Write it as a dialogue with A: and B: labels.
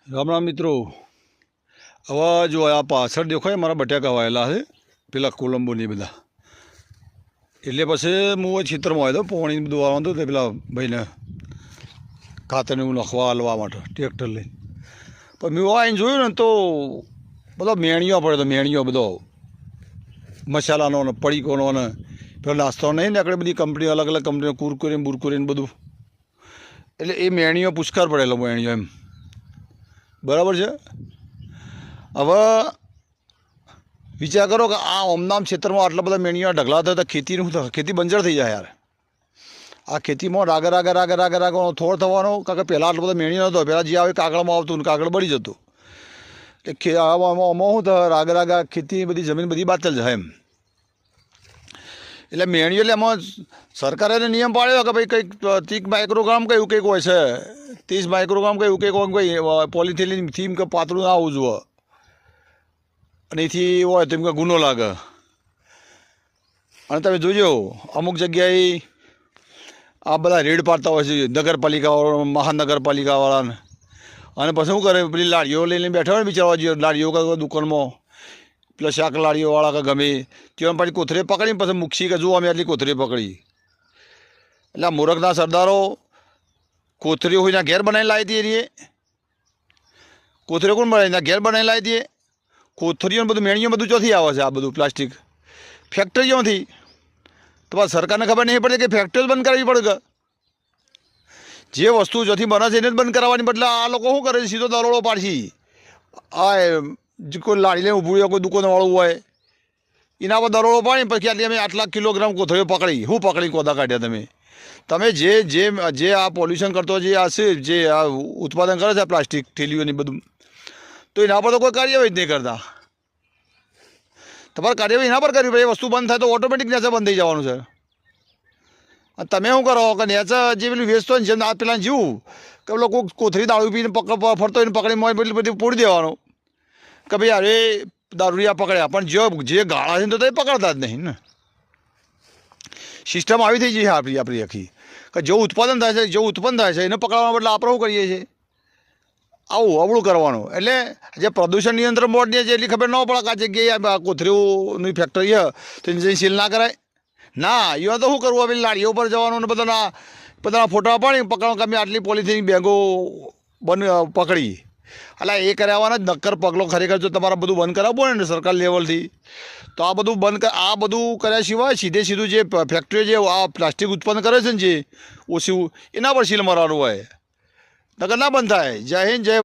A: રામ રામ મિત્રો। હવે જો આ પાછળ દેખાય મારા બટાકા વાયેલા છે પેલા કોલંબોની બધા, એટલે પછી હું ખેતરમાં આવ્યો પાણી બધું આવવાનું હતું પેલા ભાઈને ખાતરને એવું નાખવા હાલવા માટે ટ્રેક્ટર લઈને। પણ મેં આવીને જોયું ને તો બધો મેણીઓ પડે, તો મેણીઓ બધો મસાલાનો ને પડીકોનો ને પેલો નાસ્તો નહીં ને આપણે બધી કંપની અલગ અલગ કંપનીઓ કુરકુરીને બુરકુરીને બધું, એટલે એ મેણીઓ પુષ્કળ પડેલો મેણીઓ એમ, બરાબર છે। હવે વિચાર કરો કે આ ઓમનામ ક્ષેત્રમાં આટલા બધા મેણીયા ઢગલા થતા ખેતીનું શું થાય? ખેતી બંજર થઈ જાય યાર। આ ખેતીમાં રાગ થોડ થવાનો, કારણ કે પહેલાં આટલો બધો મેણીયો નહોતો, પહેલાં જે આવે કાગળમાં આવતું ને કાગળ બળી જતું, એટલે આમાં શું થાય રાગ ખેતી બધી જમીન બધી બાતલ જાય એમ। એટલે મેણીઓ એટલે એમાં સરકારે નિયમ પાડ્યો કે ભાઈ કંઈક 30 માઇક્રોગ્રામ કયું કંઈક હોય છે, 30 માઇક્રોગ્રામ કયું કંઈક કોઈ પોલિથિન થીમ કે પાતળું ના આવવું જોઈએ, અને એથી હોય તો એમ કે ગુનો લાગે। અને તમે જોજો અમુક જગ્યાએ આ બધા રેડ પાડતા હોય છે નગરપાલિકાવાળા, મહાનગરપાલિકાવાળાને, અને પછી શું કરે પેલી લાડીઓ લઈને બેઠા હોય ને બિચારા, જે લાડીઓ દુકાનમાં પેલા શાક લાડીઓવાળા કે ગમે તેઓ પછી કોથળી પકડીને પછી મૂકશી કે જુઓ અમે આટલી કોથળી પકડી। એટલે આ મૂરખના સરદારો કોથળીઓ હોય ત્યાં ઘેર બનાવીને લાવી દઈએ, કોથળીઓ કોણ બનાવી ત્યાં ઘેર બનાવીને લાવી દઈએ? કોથળીઓ બધું મેણીઓ બધું ચોથી આવે છે? આ બધું પ્લાસ્ટિક ફેક્ટરીઓથી। તો પાછું સરકારને ખબર નહીં પડે કે ફેક્ટરીઓ બંધ કરાવવી પડે કે જે વસ્તુ જોથી બને છે એને જ બંધ કરાવવાની, બદલે આ લોકો શું કરે છે સીધો દરોડો પાડશી। આ કોઈ લાડી લઈને ઊભું હોય, કોઈ દુકાનવાળું હોય એના પર દરોડો પાડી પછી આટલી અમે આટલા કિલોગ્રામ કોથળીઓ પકડી, શું પકડી કોદા કાઢ્યા તમે જે આ પોલ્યુશન કરતો જે આ છે, જે આ ઉત્પાદન કરે છે પ્લાસ્ટિક થેલીઓની બધું, તો એના પર તો કોઈ કાર્યવાહી જ નહીં કરતા। તમારે કાર્યવાહી એના પર કરવી, એ વસ્તુ બંધ થાય તો ઓટોમેટિક નેચર બંધ થઈ જવાનું છે। અને તમે શું કરો કે નેચર જે પેલું વેચતો ને જેમ આ પેલા જીવું કે લોકો કોથળી દારૂ પીને ફરતો હોય પકડી મોય બધી પોડી દેવાનું કે ભાઈ અરે દારૂડિયા પકડ્યા, પણ જે ગાળા છે તો એ પકડતા જ નહીં ને। સિસ્ટમ આવી થઈ જાય આપણી આખી, કે જેવું ઉત્પાદન થાય છે એને પકડવાના બદલે આપણે શું કરીએ છીએ આવું અવળું કરવાનું। એટલે જે પ્રદૂષણ નિયંત્રણ બોર્ડની જે એટલી ખબર ન પડે કે આ જગ્યાએ કોથળીઓની ફેક્ટરી છે તો એની સીલ ના કરાય ના, એમાં તો શું કરવું હવે લાડીઓ પર જવાનું ને બધાના ફોટા પાડી પકડવાનું કે અમે આટલી પોલિથીન બેગો પકડી। એટલે એ કરાવવાના જ નક્કર પગલો ખરેખર જો તમારે બધું બંધ કરાવવું ને સરકાર લેવલથી, તો આ બધું કર્યા સિવાય સીધું જે ફેક્ટરીઓ જે આ પ્લાસ્ટિક ઉત્પન્ન કરે છે ને જે ઓછું, એના પર સીલ મારવાનું હોય, નકર ના બંધ થાય। જય હિન્દ, જય